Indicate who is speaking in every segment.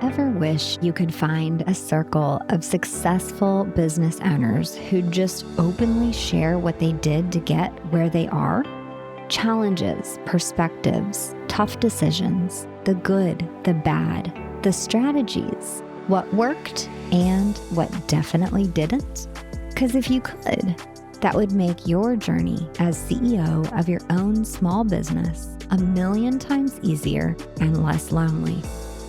Speaker 1: Ever wish you could find a circle of successful business owners who just openly share what they did to get where they are? Challenges, perspectives, tough decisions, the good, the bad, the strategies, what worked and what definitely didn't? Because if you could, that would make your journey as CEO of your own small business 1,000,000 times easier and less lonely.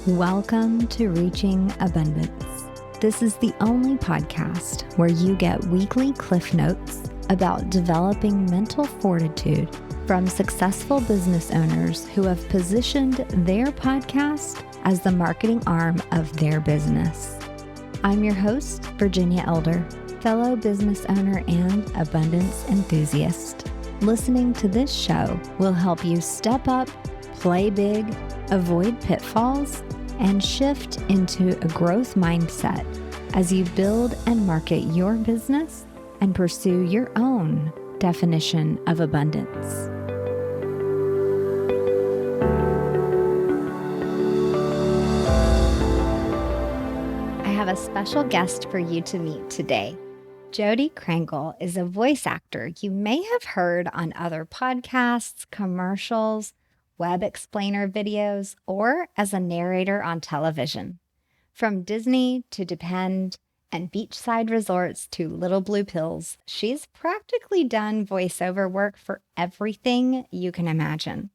Speaker 1: Welcome to Reaching Abundance. This is the only podcast where you get weekly cliff notes about developing mental fortitude from successful business owners who have positioned their podcast as the marketing arm of their business. I'm your host, Virginia Elder, fellow business owner and abundance enthusiast. Listening to this show will help you step up, play big, avoid pitfalls, and shift into a growth mindset as you build and market your business and pursue your own definition of abundance. I have a special guest for you to meet today. Jodi Krangle is a voice actor you may have heard on other podcasts, commercials, web explainer videos, or as a narrator on television. From Disney to Depend and beachside resorts to Little Blue Pills, she's practically done voiceover work for everything you can imagine.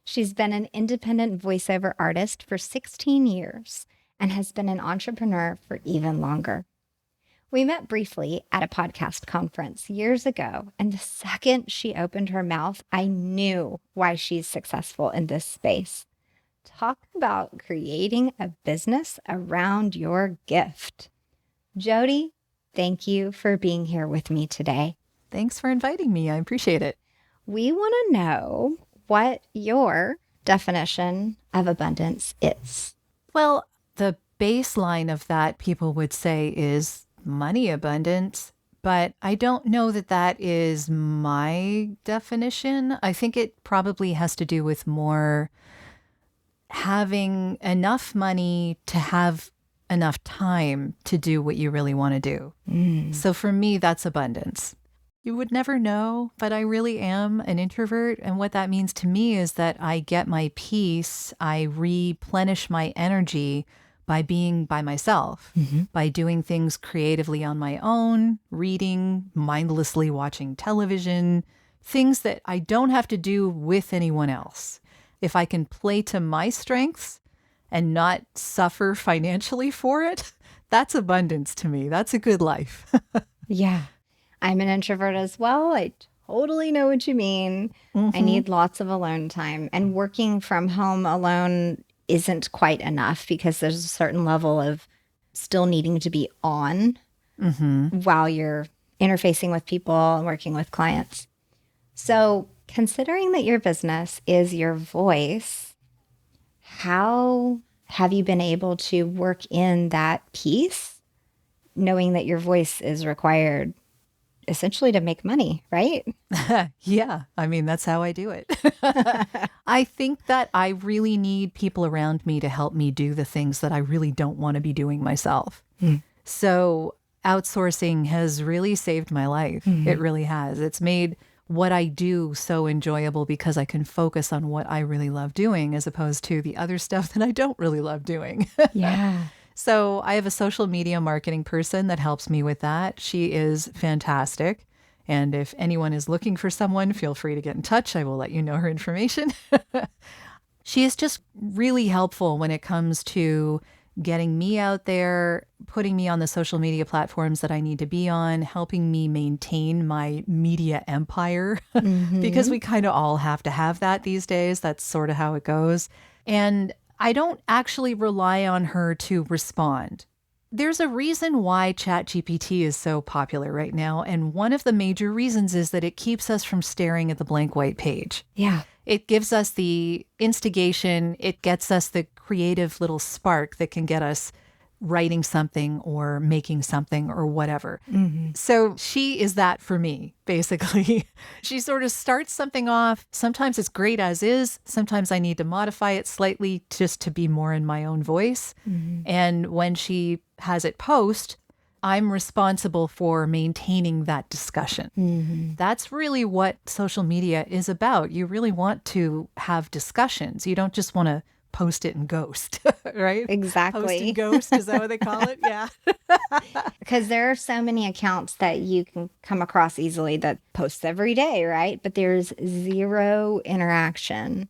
Speaker 1: She's been an independent voiceover artist for 16 years and has been an entrepreneur for even longer. We met briefly at a podcast conference years ago, and the second she opened her mouth, I knew why she's successful in this space. Talk about creating a business around your gift. Jodi, thank you for being here with me today.
Speaker 2: Thanks for inviting me. I appreciate it.
Speaker 1: We want to know what your definition of abundance is.
Speaker 2: Well, the baseline of that people would say is money abundance, but I don't know that that is my definition. I think it probably has to do with more having enough money to have enough time to do what you really want to do. So for me, that's abundance. You would never know, but I really am an introvert. And what that means to me is that I get my peace, I replenish my energy by being by myself, by doing things creatively on my own, reading, mindlessly watching television, things that I don't have to do with anyone else. If I can play to my strengths and not suffer financially for it, that's abundance to me. That's a good life.
Speaker 1: Yeah, I'm an introvert as well. I totally know what you mean. I need lots of alone time, and working from home alone isn't quite enough because there's a certain level of still needing to be on while you're interfacing with people and working with clients. So considering that your business is your voice, how have you been able to work in that piece, knowing that your voice is required essentially to make money, right?
Speaker 2: Yeah, I mean, that's how I do it. I think that I really need people around me to help me do the things that I really don't want to be doing myself. So outsourcing has really saved my life. It really has. It's made what I do so enjoyable because I can focus on what I really love doing as opposed to the other stuff that I don't really love doing.
Speaker 1: Yeah.
Speaker 2: So I have a social media marketing person that helps me with that. She is fantastic. And if anyone is looking for someone, feel free to get in touch. I will let you know her information. She is just really helpful when it comes to getting me out there, putting me on the social media platforms that I need to be on, helping me maintain my media empire, because we kind of all have to have that these days. That's sort of how it goes. And I don't actually rely on her to respond. There's a reason why ChatGPT is so popular right now, and one of the major reasons is that it keeps us from staring at the blank white page.
Speaker 1: Yeah.
Speaker 2: It gives us the instigation, it gets us the creative little spark that can get us writing something or making something or whatever.
Speaker 1: Mm-hmm.
Speaker 2: So she is that for me, basically. She sort of starts something off. Sometimes it's great as is. Sometimes I need to modify it slightly just to be more in my own voice.
Speaker 1: Mm-hmm.
Speaker 2: And when she has it post, I'm responsible for maintaining that discussion.
Speaker 1: Mm-hmm.
Speaker 2: That's really what social media is about. You really want to have discussions. You don't just want to post it and ghost, right?
Speaker 1: Exactly.
Speaker 2: Post and ghost, is that what they call it? Yeah.
Speaker 1: Because there are so many accounts that you can come across easily that posts every day, right? But there's zero interaction.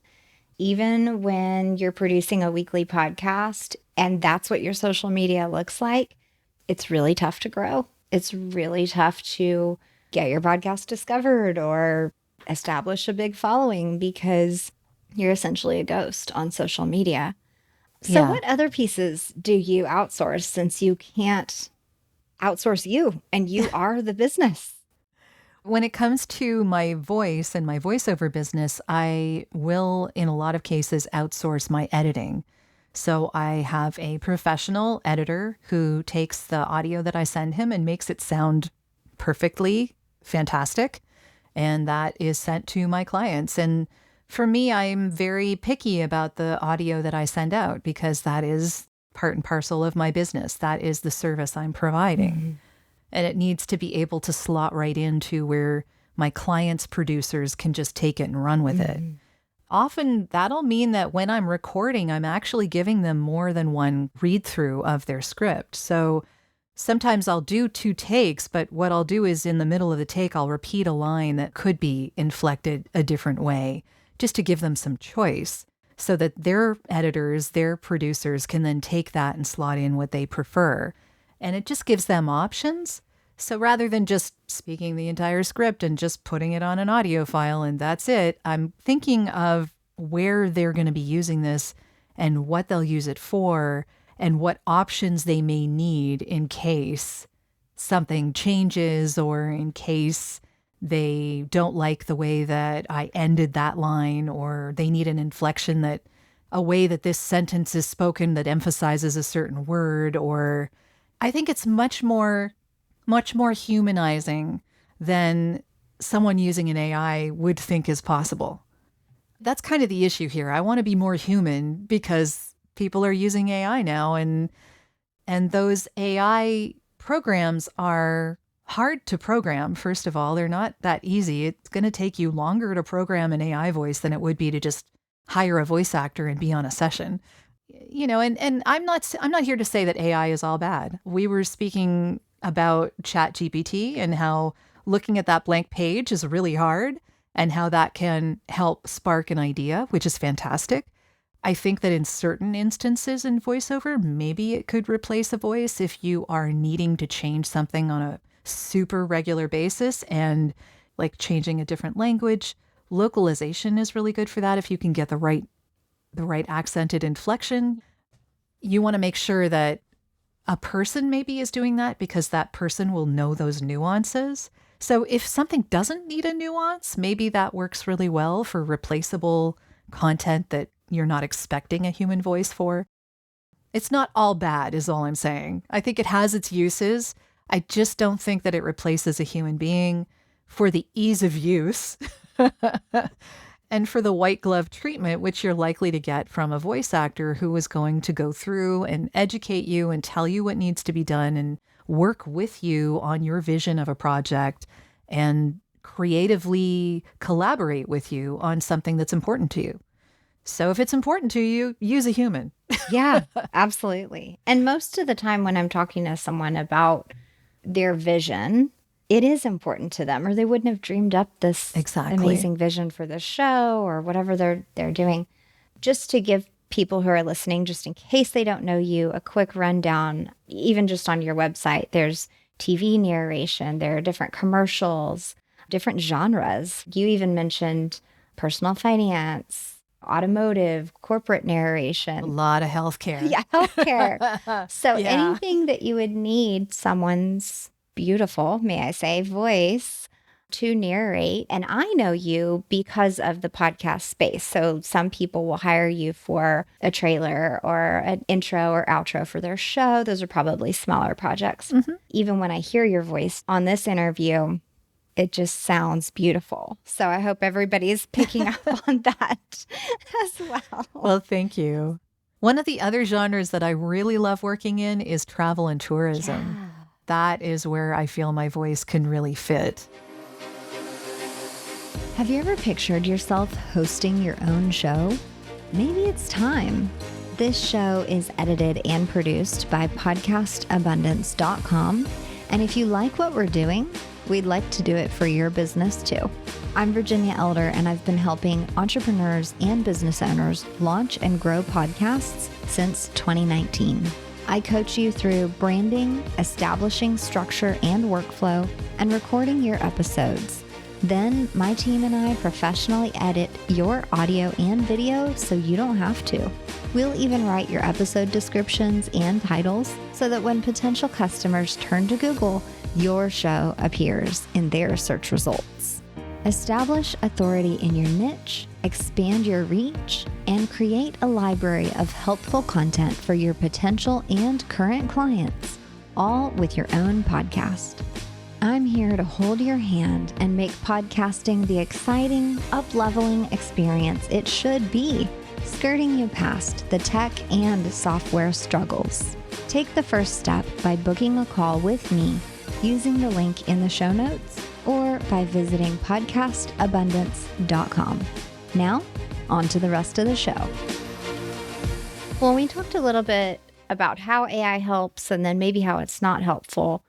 Speaker 1: Even when you're producing a weekly podcast and that's what your social media looks like, it's really tough to grow. It's really tough to get your podcast discovered or establish a big following because you're essentially a ghost on social media. So
Speaker 2: Yeah.
Speaker 1: what other pieces do you outsource since you can't outsource you and you are the business?
Speaker 2: When it comes to my voice and my voiceover business, I will, in a lot of cases, outsource my editing. So I have a professional editor who takes the audio that I send him and makes it sound perfectly fantastic. And that is sent to my clients. And for me, I'm very picky about the audio that I send out because that is part and parcel of my business. That is the service I'm providing.
Speaker 1: Mm-hmm.
Speaker 2: And it needs to be able to slot right into where my clients' producers can just take it and run with it. Often that'll mean that when I'm recording, I'm actually giving them more than one read through of their script. So sometimes I'll do 2 takes, but what I'll do is in the middle of the take, I'll repeat a line that could be inflected a different way just to give them some choice so that their editors, their producers can then take that and slot in what they prefer. And it just gives them options. So rather than just speaking the entire script and just putting it on an audio file and that's it, I'm thinking of where they're going to be using this and what they'll use it for and what options they may need in case something changes or in case they don't like the way that I ended that line or they need an inflection that a way that this sentence is spoken that emphasizes a certain word. Or I think it's much more humanizing than someone using an AI would think is possible. That's kind of the issue here. I want to be more human because people are using AI now and those AI programs are hard to program. First of all, they're not that easy. It's going to take you longer to program an AI voice than it would be to just hire a voice actor and be on a session. You know, and I'm not here to say that AI is all bad. We were speaking about ChatGPT and how looking at that blank page is really hard and how that can help spark an idea, which is fantastic. I think that in certain instances in voiceover, maybe it could replace a voice if you are needing to change something on a super regular basis and like changing a different language. Localization is really good for that if you can get the right accented inflection. You want to make sure that a person maybe is doing that because that person will know those nuances. So if something doesn't need a nuance, maybe that works really well for replaceable content that you're not expecting a human voice for. It's not all bad, is all I'm saying. I think it has its uses. I just don't think that it replaces a human being for the ease of use and for the white glove treatment, which you're likely to get from a voice actor who is going to go through and educate you and tell you what needs to be done and work with you on your vision of a project and creatively collaborate with you on something that's important to you. So if it's important to you, use a human.
Speaker 1: Yeah, absolutely. And most of the time when I'm talking to someone about their vision, it is important to them or they wouldn't have dreamed up this amazing vision for the show or whatever they're doing. Just to give people who are listening, just in case they don't know you, a quick rundown, even just on your website, there's TV narration, there are different commercials, different genres. You even mentioned personal finance, automotive, corporate narration.
Speaker 2: A lot of healthcare.
Speaker 1: Yeah, healthcare. So anything that you would need someone's beautiful, may I say, voice to narrate. And I know you because of the podcast space. So some people will hire you for a trailer or an intro or outro for their show. Those are probably smaller projects. Even when I hear your voice on this interview, it just sounds beautiful. So I hope everybody's picking up on that as well.
Speaker 2: Well, thank you. One of the other genres that I really love working in is travel and tourism.
Speaker 1: Yeah.
Speaker 2: That is where I feel my voice can really fit.
Speaker 1: Have you ever pictured yourself hosting your own show? Maybe it's time. This show is edited and produced by podcastabundance.com. And if you like what we're doing, we'd like to do it for your business too. I'm Virginia Elder, and I've been helping entrepreneurs and business owners launch and grow podcasts since 2019. I coach you through branding, establishing structure and workflow, and recording your episodes. Then my team and I professionally edit your audio and video so you don't have to. We'll even write your episode descriptions and titles so that when potential customers turn to Google, your show appears in their search results. Establish authority in your niche, expand your reach, and create a library of helpful content for your potential and current clients, all with your own podcast. I'm here to hold your hand and make podcasting the exciting, up-leveling experience it should be, skirting you past the tech and software struggles. Take the first step by booking a call with me using the link in the show notes or by visiting podcastabundance.com. Now, on to the rest of the show. Well, we talked a little bit about how AI helps and then maybe how it's not helpful.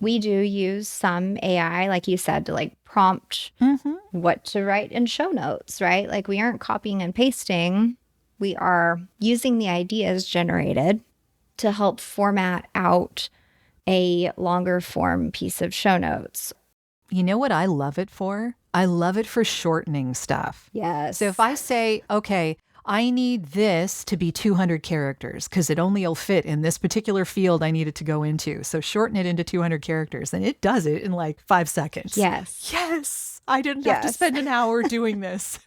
Speaker 1: We do use some AI, like you said, to like prompt what to write in show notes, right? Like we aren't copying and pasting. We are using the ideas generated to help format out a longer form piece of show notes.
Speaker 2: You know what I love it for? I love it for shortening stuff.
Speaker 1: Yes.
Speaker 2: So if I say, okay, I need this to be 200 characters because it only will fit in this particular field I need it to go into. So shorten it into 200 characters and it does it in like 5 seconds.
Speaker 1: Yes.
Speaker 2: Yes. I didn't have to spend an hour doing this.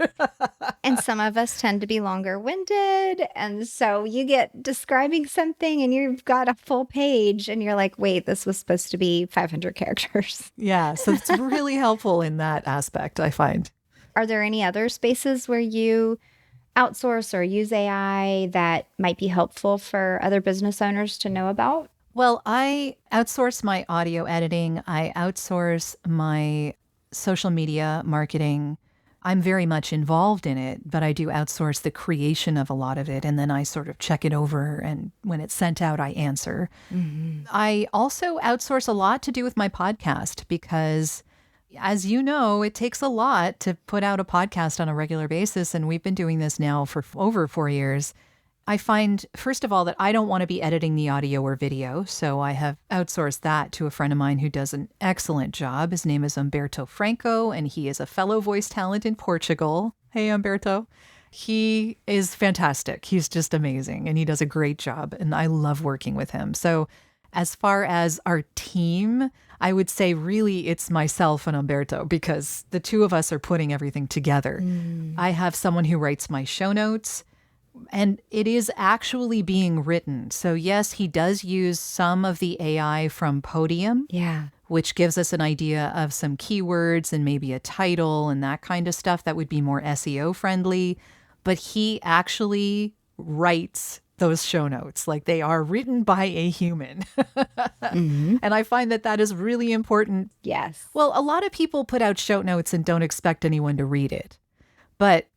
Speaker 1: And some of us tend to be longer winded. And so you get describing something and you've got a full page and you're like, wait, this was supposed to be 500 characters.
Speaker 2: Yeah. So it's really helpful in that aspect, I find.
Speaker 1: Are there any other spaces where you outsource or use AI that might be helpful for other business owners to know about?
Speaker 2: Well, I outsource my audio editing. I outsource my social media marketing. I'm very much involved in it, but I do outsource the creation of a lot of it. And then I sort of check it over. And when it's sent out, I answer. I also outsource a lot to do with my podcast because, as you know, it takes a lot to put out a podcast on a regular basis. And we've been doing this now for over 4 years. I find, first of all, that I don't want to be editing the audio or video. So I have outsourced that to a friend of mine who does an excellent job. His name is Humberto Franco, and he is a fellow voice talent in Portugal. Hey, Humberto. He is fantastic. He's just amazing, and he does a great job. And I love working with him. So as far as our team, I would say really it's myself and Humberto because the two of us are putting everything together. I have someone who writes my show notes. And it is actually being written. So yes, he does use some of the AI from Podium, which gives us an idea of some keywords and maybe a title and that kind of stuff that would be more SEO friendly. But he actually writes those show notes. Like they are written by a human. And I find that that is really important.
Speaker 1: Yes.
Speaker 2: Well, a lot of people put out show notes and don't expect anyone to read it. But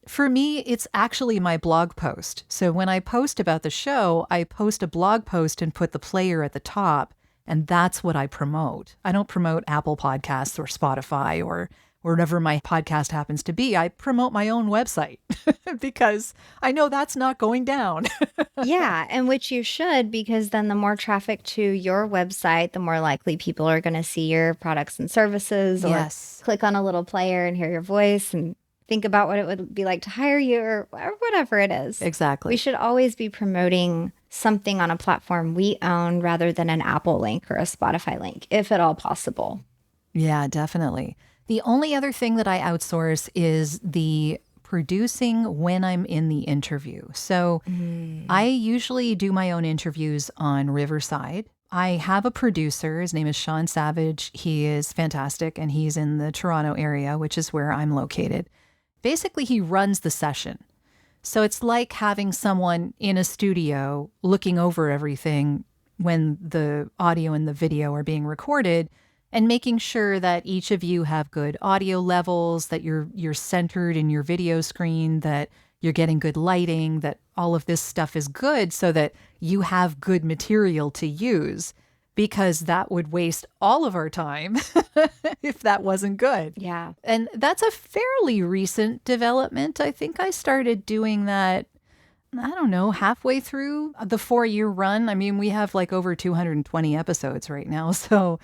Speaker 2: for me, it's actually my blog post. So when I post about the show, I post a blog post and put the player at the top, and that's what I promote. I don't promote Apple Podcasts or Spotify or wherever my podcast happens to be. I promote my own website because I know that's not going down.
Speaker 1: Yeah, and which you should, because then the more traffic to your website, the more likely people are going to see your products and services or click on a little player and hear your voice and think about what it would be like to hire you or whatever it is.
Speaker 2: Exactly.
Speaker 1: We should always be promoting something on a platform we own rather than an Apple link or a Spotify link, if at all possible.
Speaker 2: Yeah, definitely. The only other thing that I outsource is the producing when I'm in the interview. So I usually do my own interviews on Riverside. I have a producer. His name is Sean Savage. He is fantastic, and he's in the Toronto area, which is where I'm located. Basically, he runs the session. So it's like having someone in a studio looking over everything when the audio and the video are being recorded, and making sure that each of you have good audio levels, that you're centered in your video screen, that you're getting good lighting, that all of this stuff is good so that you have good material to use, because that would waste all of our time if that wasn't good.
Speaker 1: Yeah.
Speaker 2: And that's a fairly recent development. I think I started doing that, I don't know, halfway through the 4-year run. I mean, we have like over 220 episodes right now. So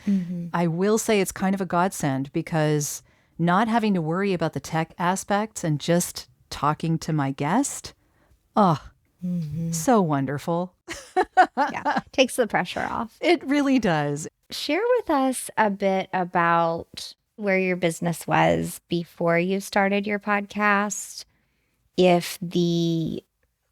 Speaker 2: I will say it's kind of a godsend, because not having to worry about the tech aspects and just talking to my guest, so wonderful.
Speaker 1: Yeah. Takes the pressure off.
Speaker 2: It really does.
Speaker 1: Share with us a bit about where your business was before you started your podcast. If the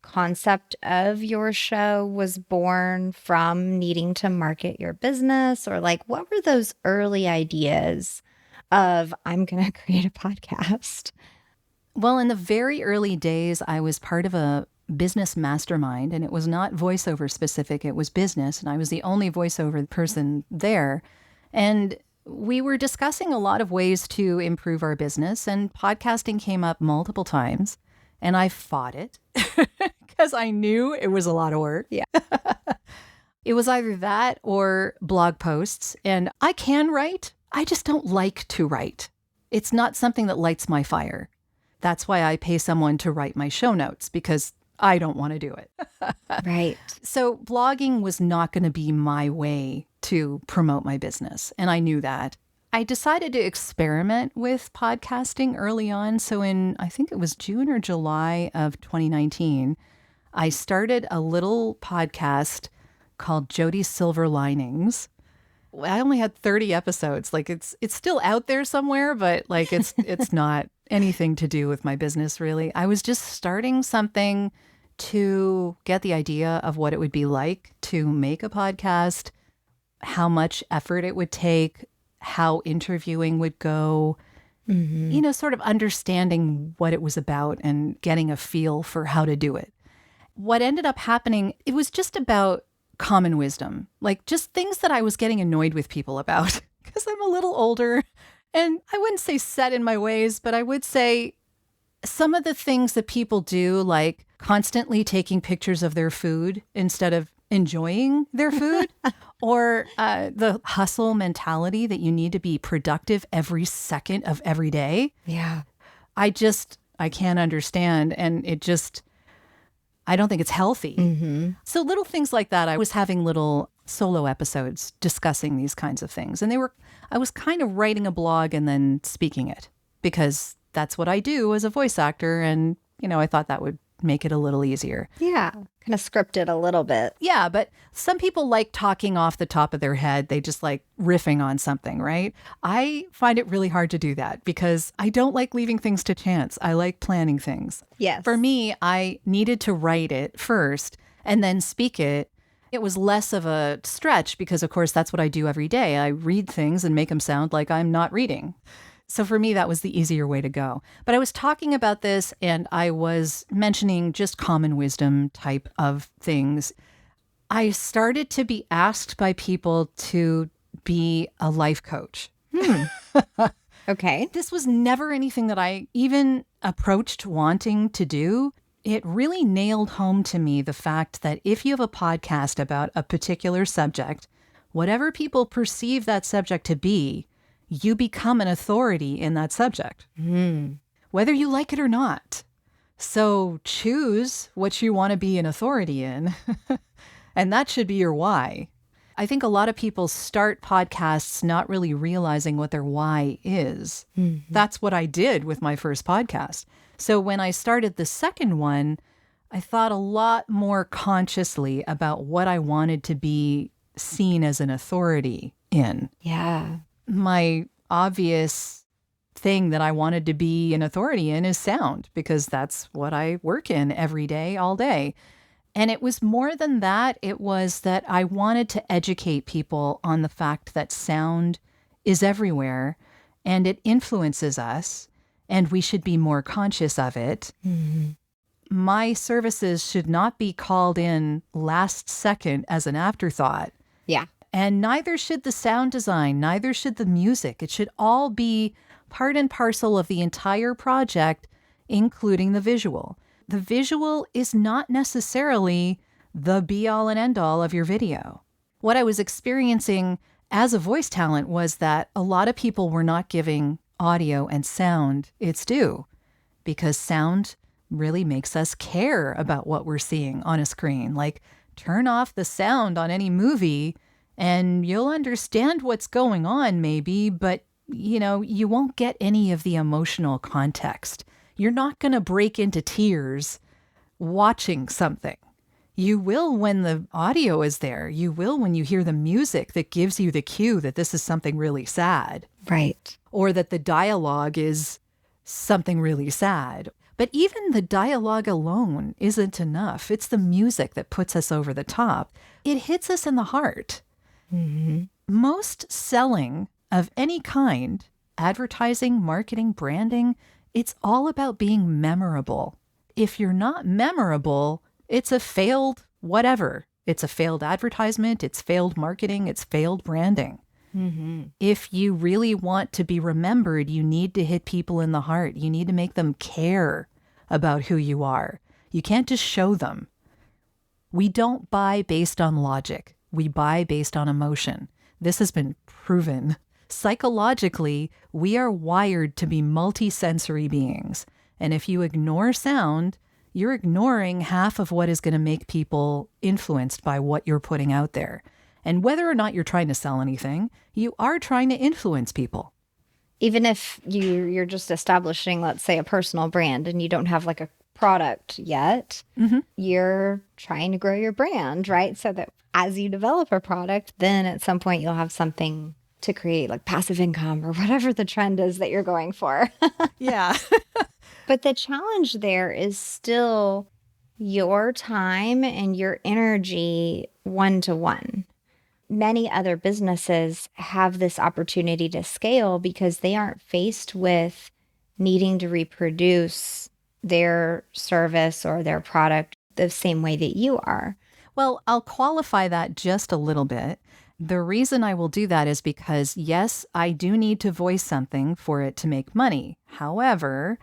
Speaker 1: concept of your show was born from needing to market your business, or like, what were those early ideas of, I'm going to create a podcast?
Speaker 2: Well, in the very early days, I was part of a business mastermind, and it was not voiceover specific. It was business, and I was the only voiceover person there. And we were discussing a lot of ways to improve our business, and podcasting came up multiple times, and I fought it because I knew it was a lot of work.
Speaker 1: Yeah.
Speaker 2: It was either that or blog posts, and I can write. I just don't like to write. It's not something that lights my fire. That's why I pay someone to write my show notes, because I don't want to do it.
Speaker 1: Right.
Speaker 2: So blogging was not going to be my way to promote my business, and I knew that. I decided to experiment with podcasting early on. So in, I think it was June or July of 2019, I started a little podcast called Jodi's Silver Linings. I only had 30 episodes. Like it's still out there somewhere, but like it's not anything to do with my business, really. I was just starting something to get the idea of what it would be like to make a podcast, how much effort it would take, how interviewing would go, you know, sort of understanding what it was about and getting a feel for how to do it. What ended up happening, it was just about common wisdom, like just things that I was getting annoyed with people about, because I'm a little older, and I wouldn't say set in my ways, but I would say some of the things that people do, like constantly taking pictures of their food instead of enjoying their food, or the hustle mentality that you need to be productive every second of every day.
Speaker 1: Yeah.
Speaker 2: I can't understand. And I don't think it's healthy. So little things like that. I was having little solo episodes discussing these kinds of things. And I was kind of writing a blog and then speaking it, because that's what I do as a voice actor. And, you know, I thought that would make it a little easier.
Speaker 1: Yeah. Kind of scripted a little bit.
Speaker 2: Yeah, but some people like talking off the top of their head. They just like riffing on something, right? I find it really hard to do that, because I don't like leaving things to chance. I like planning things.
Speaker 1: Yes.
Speaker 2: For me, I needed to write it first and then speak it. It was less of a stretch because, of course, that's what I do every day. I read things and make them sound like I'm not reading. So for me, that was the easier way to go. But I was talking about this, and I was mentioning just common wisdom type of things. I started to be asked by people to be a life coach.
Speaker 1: Okay.
Speaker 2: This was never anything that I even approached wanting to do. It really nailed home to me the fact that if you have a podcast about a particular subject, whatever people perceive that subject to be, you become an authority in that subject, whether you like it or not. So choose what you want to be an authority in, and that should be your why. I think a lot of people start podcasts not really realizing what their why is. That's what I did with my first podcast. So when I started the second one, I thought a lot more consciously about what I wanted to be seen as an authority in.
Speaker 1: Yeah.
Speaker 2: My obvious thing that I wanted to be an authority in is sound, because that's what I work in every day, all day. And it was more than that. It was that I wanted to educate people on the fact that sound is everywhere and it influences us, and we should be more conscious of it.
Speaker 1: Mm-hmm.
Speaker 2: My services should not be called in last second as an afterthought.
Speaker 1: Yeah.
Speaker 2: And neither should the sound design, neither should the music. It should all be part and parcel of the entire project, including the visual. The visual is not necessarily the be-all and end-all of your video. What I was experiencing as a voice talent was that a lot of people were not giving audio and sound its due, because sound really makes us care about what we're seeing on a screen. Like, turn off the sound on any movie and you'll understand what's going on maybe, but you won't get any of the emotional context. You're not going to break into tears watching something. You will when the audio is there. You will when you hear the music that gives you the cue that this is something really sad.
Speaker 1: Right.
Speaker 2: Or that the dialogue is something really sad. But even the dialogue alone isn't enough. It's the music that puts us over the top. It hits us in the heart.
Speaker 1: Mm-hmm.
Speaker 2: Most selling of any kind, advertising, marketing, branding, it's all about being memorable. If you're not memorable, it's a failed whatever. It's a failed advertisement, it's failed marketing, it's failed branding.
Speaker 1: Mm-hmm.
Speaker 2: If you really want to be remembered, you need to hit people in the heart. You need to make them care about who you are. You can't just show them. We don't buy based on logic. We buy based on emotion. This has been proven. Psychologically, we are wired to be multisensory beings. And if you ignore sound, you're ignoring half of what is going to make people influenced by what you're putting out there. And whether or not you're trying to sell anything, you are trying to influence people.
Speaker 1: Even if you're just establishing, let's say, a personal brand and you don't have like a product yet,
Speaker 2: Mm-hmm.
Speaker 1: you're trying to grow your brand, right? So that as you develop a product, then at some point you'll have something to create, like passive income or whatever the trend is that you're going for.
Speaker 2: Yeah.
Speaker 1: But the challenge there is still your time and your energy one-to-one. Many other businesses have this opportunity to scale because they aren't faced with needing to reproduce their service or their product the same way that you are.
Speaker 2: Well, I'll qualify that just a little bit. The reason I will do that is because, yes, I do need to voice something for it to make money. However,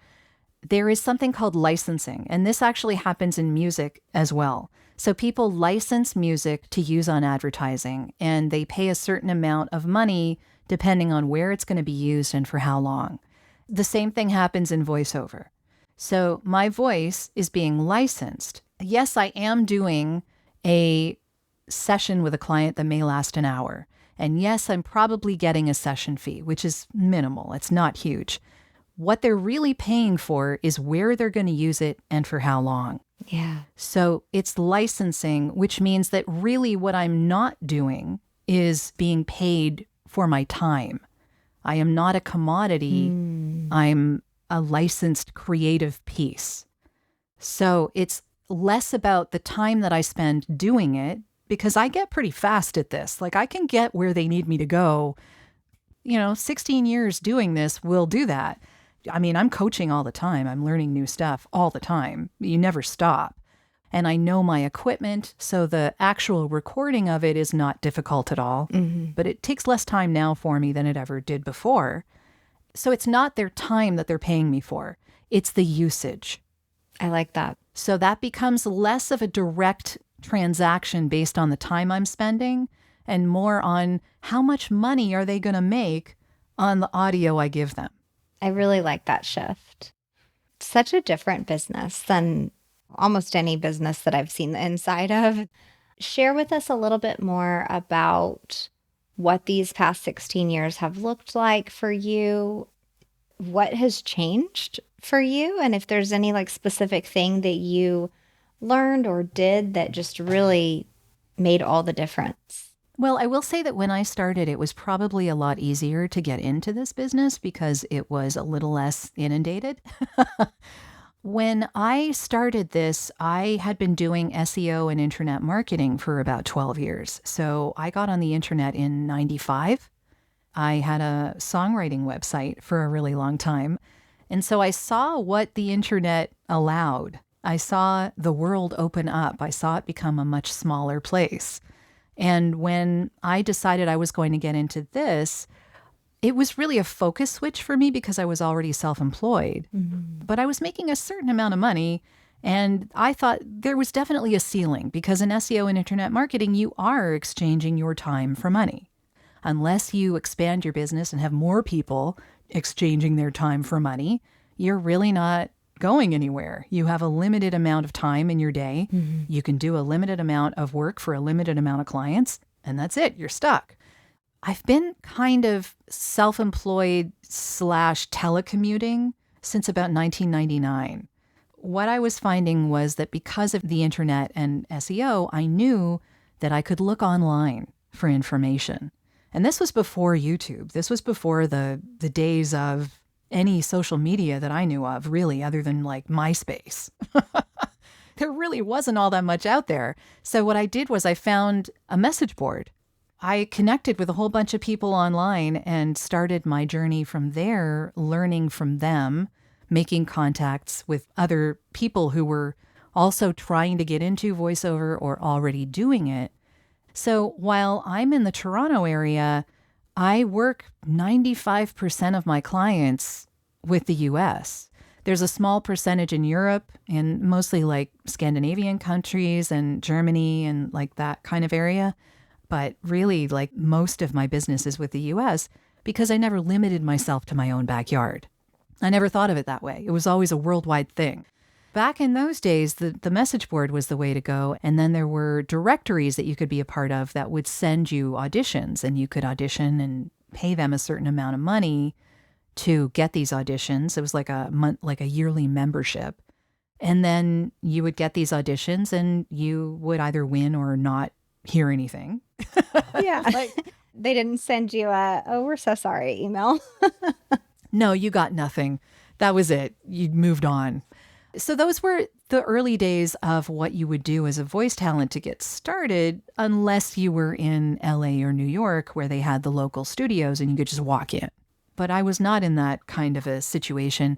Speaker 2: there is something called licensing, and this actually happens in music as well. So people license music to use on advertising, and they pay a certain amount of money depending on where it's going to be used and for how long. The same thing happens in voiceover. So my voice is being licensed. Yes, I am doing a session with a client that may last an hour. And yes, I'm probably getting a session fee, which is minimal. It's not huge. What they're really paying for is where they're going to use it and for how long.
Speaker 1: Yeah.
Speaker 2: So it's licensing, which means that really what I'm not doing is being paid for my time. I am not a commodity. I'm a licensed creative piece. So it's less about the time that I spend doing it, because I get pretty fast at this. Like, I can get where they need me to go. 16 years doing this will do that. I mean, I'm coaching all the time. I'm learning new stuff all the time. You never stop. And I know my equipment, so the actual recording of it is not difficult at all.
Speaker 1: Mm-hmm.
Speaker 2: But it takes less time now for me than it ever did before. So it's not their time that they're paying me for. It's the usage.
Speaker 1: I like that.
Speaker 2: So that becomes less of a direct transaction based on the time I'm spending and more on how much money are they going to make on the audio I give them.
Speaker 1: I really like that shift. Such a different business than almost any business that I've seen the inside of. Share with us a little bit more about what these past 16 years have looked like for you. What has changed for you? And if there's any specific thing that you learned or did that just really made all the difference.
Speaker 2: Well, I will say that when I started, it was probably a lot easier to get into this business because it was a little less inundated. When I started this, I had been doing SEO and internet marketing for about 12 years. So I got on the internet in 95. I had a songwriting website for a really long time. And so I saw what the internet allowed. I saw the world open up. I saw it become a much smaller place. And when I decided I was going to get into this, it was really a focus switch for me because I was already self-employed. But I was making a certain amount of money, and I thought there was definitely a ceiling because in SEO and internet marketing, you are exchanging your time for money. Unless you expand your business and have more people exchanging their time for money, you're really not going anywhere. You have a limited amount of time in your day. You can do a limited amount of work for a limited amount of clients, and that's it. You're stuck. I've been kind of self-employed / telecommuting since about 1999. What I was finding was that because of the internet and SEO, I knew that I could look online for information. And this was before YouTube. This was before the days of any social media that I knew of, really, other than like MySpace. There really wasn't all that much out there. So what I did was I found a message board. I connected with a whole bunch of people online and started my journey from there, learning from them, making contacts with other people who were also trying to get into voiceover or already doing it. So while I'm in the Toronto area, I work 95% of my clients with the US. There's a small percentage in Europe and mostly like Scandinavian countries and Germany and like that kind of area. But really, like most of my business is with the US because I never limited myself to my own backyard. I never thought of it that way. It was always a worldwide thing. Back in those days, the message board was the way to go. And then there were directories that you could be a part of that would send you auditions, and you could audition and pay them a certain amount of money to get these auditions. It was like a yearly membership. And then you would get these auditions and you would either win or not hear anything.
Speaker 1: Yeah. They didn't send you oh, we're so sorry email.
Speaker 2: No, you got nothing. That was it. You moved on. So those were the early days of what you would do as a voice talent to get started, unless you were in LA or New York where they had the local studios and you could just walk in. But I was not in that kind of a situation.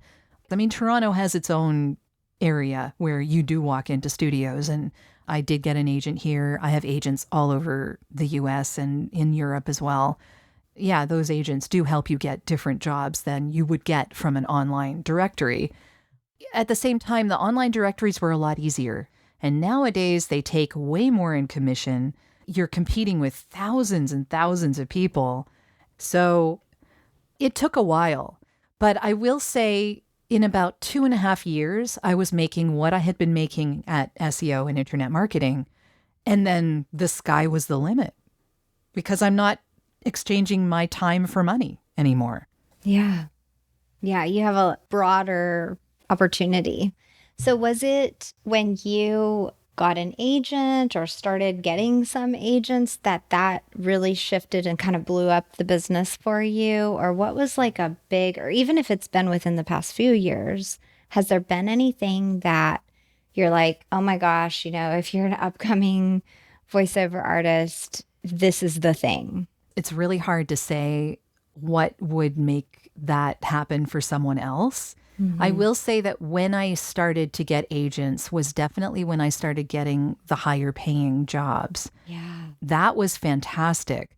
Speaker 2: I mean, Toronto has its own area where you do walk into studios, and I did get an agent here. I have agents all over the US and in Europe as well. Yeah, those agents do help you get different jobs than you would get from an online directory. At the same time, the online directories were a lot easier. And nowadays, they take way more in commission. You're competing with thousands and thousands of people. So it took a while. But I will say, in about 2.5 years, I was making what I had been making at SEO and internet marketing. And then the sky was the limit because I'm not exchanging my time for money anymore.
Speaker 1: Yeah. Yeah. You have a broader opportunity. So was it when you got an agent or started getting some agents that really shifted and kind of blew up the business for you? Or what was like a big, or even if it's been within the past few years, has there been anything that you're like, oh my gosh, if you're an upcoming voiceover artist, this is the thing?
Speaker 2: It's really hard to say what would make that happen for someone else. Mm-hmm. I will say that when I started to get agents was definitely when I started getting the higher paying jobs.
Speaker 1: Yeah.
Speaker 2: That was fantastic.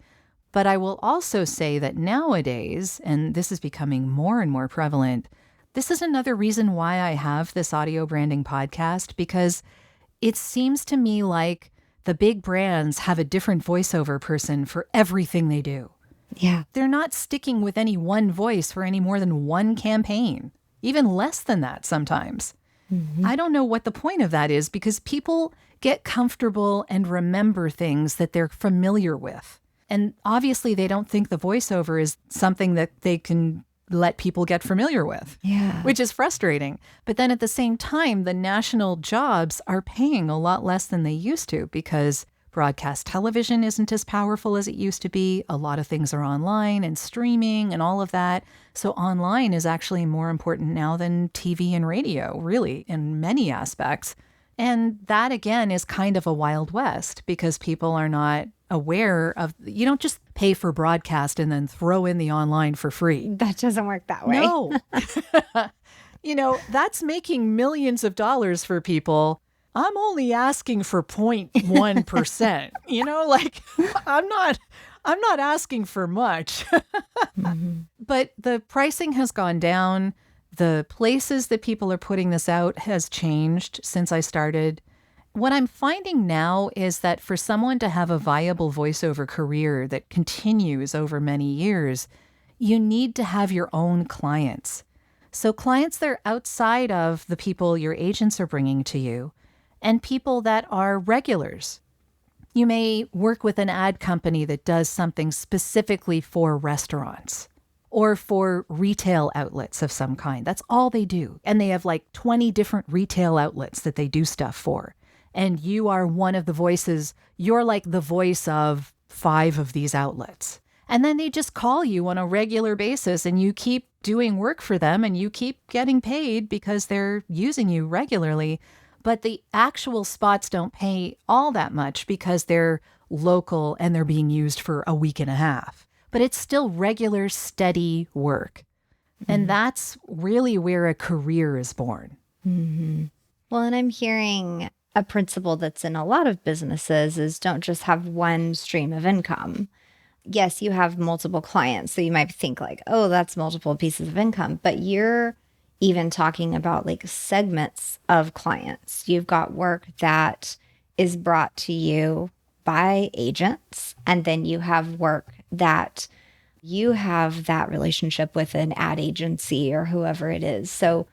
Speaker 2: But I will also say that nowadays, and this is becoming more and more prevalent, this is another reason why I have this audio branding podcast, because it seems to me like the big brands have a different voiceover person for everything they do.
Speaker 1: Yeah.
Speaker 2: They're not sticking with any one voice for any more than one campaign. Even less than that sometimes. Mm-hmm. I don't know what the point of that is, because people get comfortable and remember things that they're familiar with. And obviously they don't think the voiceover is something that they can let people get familiar with, which is frustrating. But then at the same time, the national jobs are paying a lot less than they used to because Broadcast television isn't as powerful as it used to be. A lot of things are online and streaming and all of that. So online is actually more important now than TV and radio, really, in many aspects. And that, again, is kind of a Wild West because people are not aware of, you don't just pay for broadcast and then throw in the online for free.
Speaker 1: That doesn't work that way.
Speaker 2: No. That's making millions of dollars for people. I'm only asking for 0.1%. I'm not asking for much.
Speaker 1: Mm-hmm.
Speaker 2: But the pricing has gone down. The places that people are putting this out has changed since I started. What I'm finding now is that for someone to have a viable voiceover career that continues over many years, you need to have your own clients. So clients that are outside of the people your agents are bringing to you, and people that are regulars. You may work with an ad company that does something specifically for restaurants or for retail outlets of some kind. That's all they do. And they have like 20 different retail outlets that they do stuff for. And you are one of the voices. You're like the voice of 5 of these outlets. And then they just call you on a regular basis and you keep doing work for them and you keep getting paid because they're using you regularly. But the actual spots don't pay all that much because they're local and they're being used for a week and a half. But it's still regular, steady work. Mm-hmm. And that's really where a career is born.
Speaker 1: Mm-hmm. Well, and I'm hearing a principle that's in a lot of businesses is don't just have one stream of income. Yes, you have multiple clients. So you might think like, oh, that's multiple pieces of income. But you're even talking about like segments of clients. You've got work that is brought to you by agents, and then you have work that you have that relationship with an ad agency or whoever it is. So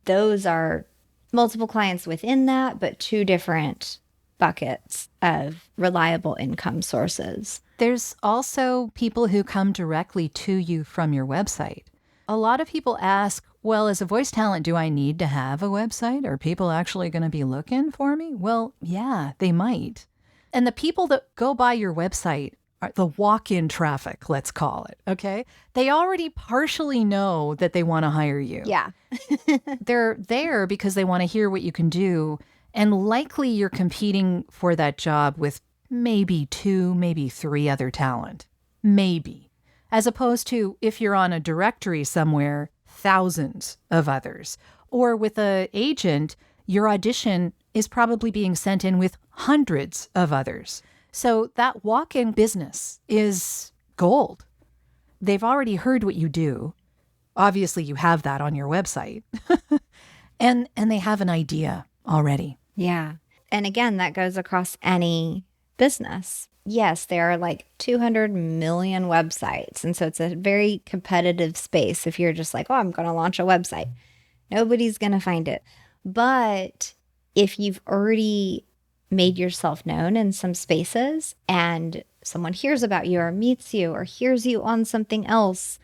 Speaker 1: those are multiple clients within that, but 2 different buckets of reliable income sources.
Speaker 2: There's also people who come directly to you from your website. A lot of people ask, well, as a voice talent, do I need to have a website? Are people actually going to be looking for me? Well, yeah, they might. And the people that go by your website are the walk-in traffic, let's call it, okay? They already partially know that they want to hire you.
Speaker 1: Yeah.
Speaker 2: They're there because they want to hear what you can do. And likely you're competing for that job with maybe 2, maybe 3 other talent. Maybe. As opposed to if you're on a directory somewhere, thousands of others. Or with an agent, your audition is probably being sent in with hundreds of others. So that walk-in business is gold. They've already heard what you do. Obviously, you have that on your website. and they have an idea already.
Speaker 1: Yeah. And again, that goes across any business. Yes, there are like 200 million websites. And so it's a very competitive space. If you're just like, oh, I'm going to launch a website, nobody's going to find it. But if you've already made yourself known in some spaces and someone hears about you or meets you or hears you on something else,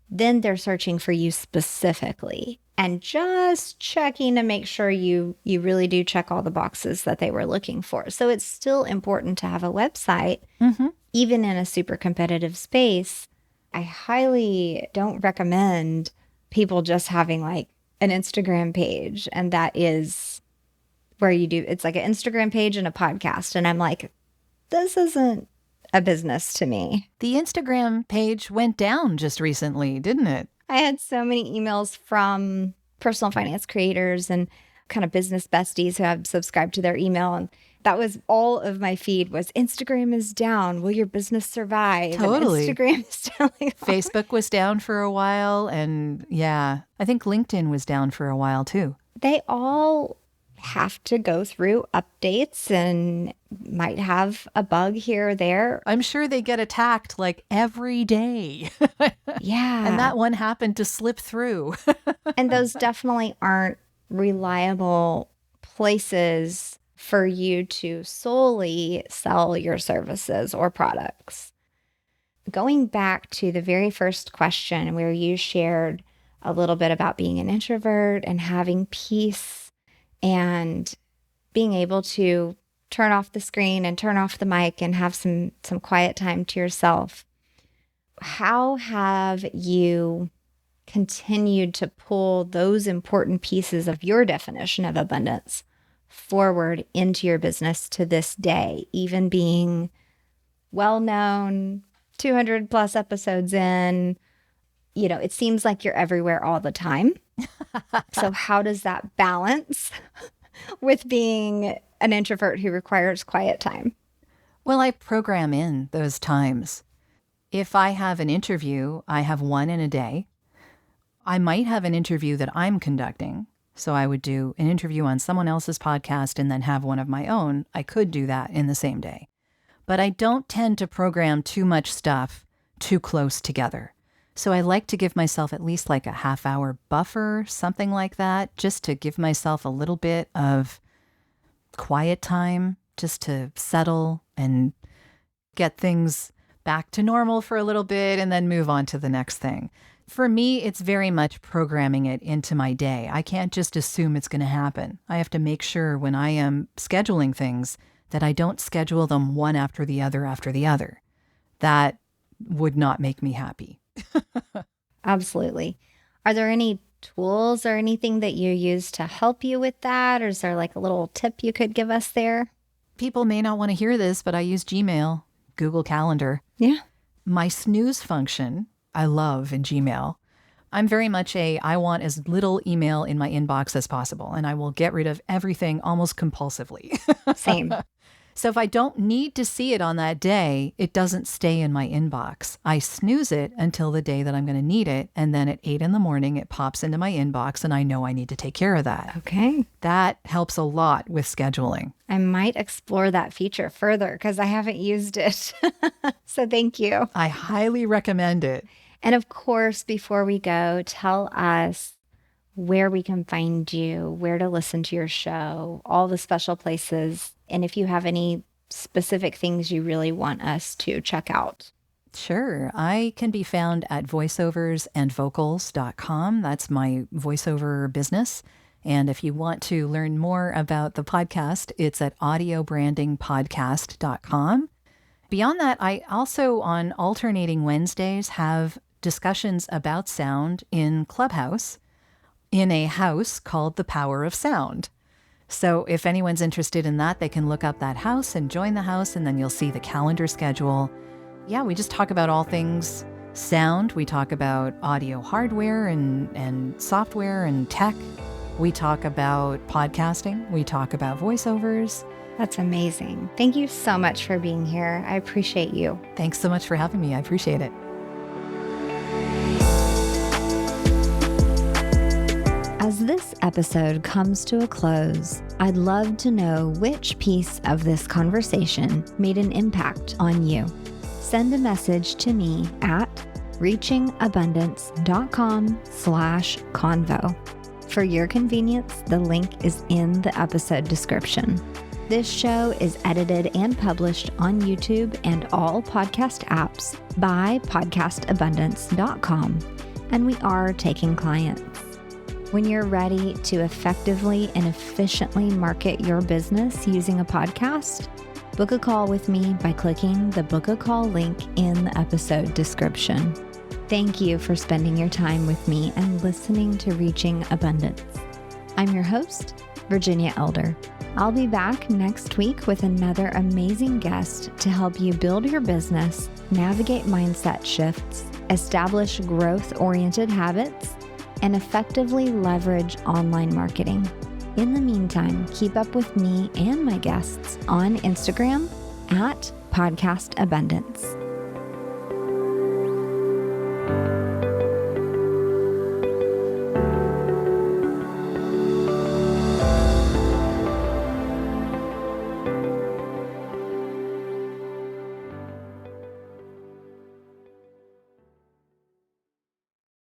Speaker 1: then they're searching for you specifically and just checking to make sure you really do check all the boxes that they were looking for. So it's still important to have a website, even in a super competitive space. I highly don't recommend people just having like an Instagram page, and that is where you do, it's like an Instagram page and a podcast. And I'm like, this isn't a business to me.
Speaker 2: The Instagram page went down just recently, didn't it?
Speaker 1: I had so many emails from personal finance creators and kind of business besties who have subscribed to their email. And that was all of my feed was Instagram is down. Will your business survive?
Speaker 2: Totally.
Speaker 1: And Instagram is down.
Speaker 2: Facebook was down for a while. And yeah, I think LinkedIn was down for a while too.
Speaker 1: They all have to go through updates and might have a bug here or there.
Speaker 2: I'm sure they get attacked like every day.
Speaker 1: Yeah.
Speaker 2: And that one happened to slip through.
Speaker 1: And those definitely aren't reliable places for you to solely sell your services or products. Going back to the very first question where you shared a little bit about being an introvert and having peace and being able to turn off the screen and turn off the mic and have some quiet time to yourself. How have you continued to pull those important pieces of your definition of abundance forward into your business to this day, even being well-known, 200 plus episodes in? You know, it seems like you're everywhere all the time. So how does that balance with being an introvert who requires quiet time?
Speaker 2: Well, I program in those times. If I have an interview, I have one in a day. I might have an interview that I'm conducting. So I would do an interview on someone else's podcast and then have one of my own. I could do that in the same day. But I don't tend to program too much stuff too close together. So I like to give myself at least like a half-hour buffer, something like that, just to give myself a little bit of quiet time, just to settle and get things back to normal for a little bit and then move on to the next thing. For me, it's very much programming it into my day. I can't just assume it's going to happen. I have to make sure when I am scheduling things that I don't schedule them one after the other. That would not make me happy.
Speaker 1: Absolutely. Are there any tools or anything that you use to help you with that? Or is there like a little tip you could give us there?
Speaker 2: People may not want to hear this, but I use Gmail, Google Calendar.
Speaker 1: Yeah.
Speaker 2: My snooze function, I love in Gmail. I'm very much I want as little email in my inbox as possible, and I will get rid of everything almost compulsively.
Speaker 1: Same.
Speaker 2: So if I don't need to see it on that day, it doesn't stay in my inbox. I snooze it until the day that I'm going to need it. And then at 8 a.m, it pops into my inbox and I know I need to take care of that.
Speaker 1: Okay.
Speaker 2: That helps a lot with scheduling.
Speaker 1: I might explore that feature further because I haven't used it. So thank you.
Speaker 2: I highly recommend it.
Speaker 1: And of course, before we go, tell us where we can find you, where to listen to your show, all the special places, and if you have any specific things you really want us to check out.
Speaker 2: Sure. I can be found at voiceoversandvocals.com. That's my voiceover business. And if you want to learn more about the podcast, it's at audiobrandingpodcast.com. Beyond that, I also on alternating Wednesdays have discussions about sound in Clubhouse in a house called The Power of Sound. So if anyone's interested in that, they can look up that house and join the house, and then you'll see the calendar schedule. Yeah, we just talk about all things sound. We talk about audio hardware and software and tech. We talk about podcasting. We talk about voiceovers.
Speaker 1: That's amazing. Thank you so much for being here. I appreciate you.
Speaker 2: Thanks so much for having me. I appreciate it.
Speaker 1: As this episode comes to a close, I'd love to know which piece of this conversation made an impact on you. Send a message to me at reachingabundance.com/convo. For your convenience, the link is in the episode description. This show is edited and published on YouTube and all podcast apps by podcastabundance.com, and we are taking clients. When you're ready to effectively and efficiently market your business using a podcast, book a call with me by clicking the Book a Call link in the episode description. Thank you for spending your time with me and listening to Reaching Abundance. I'm your host, Virginia Elder. I'll be back next week with another amazing guest to help you build your business, navigate mindset shifts, establish growth-oriented habits, and effectively leverage online marketing. In the meantime, keep up with me and my guests on Instagram at Podcast Abundance.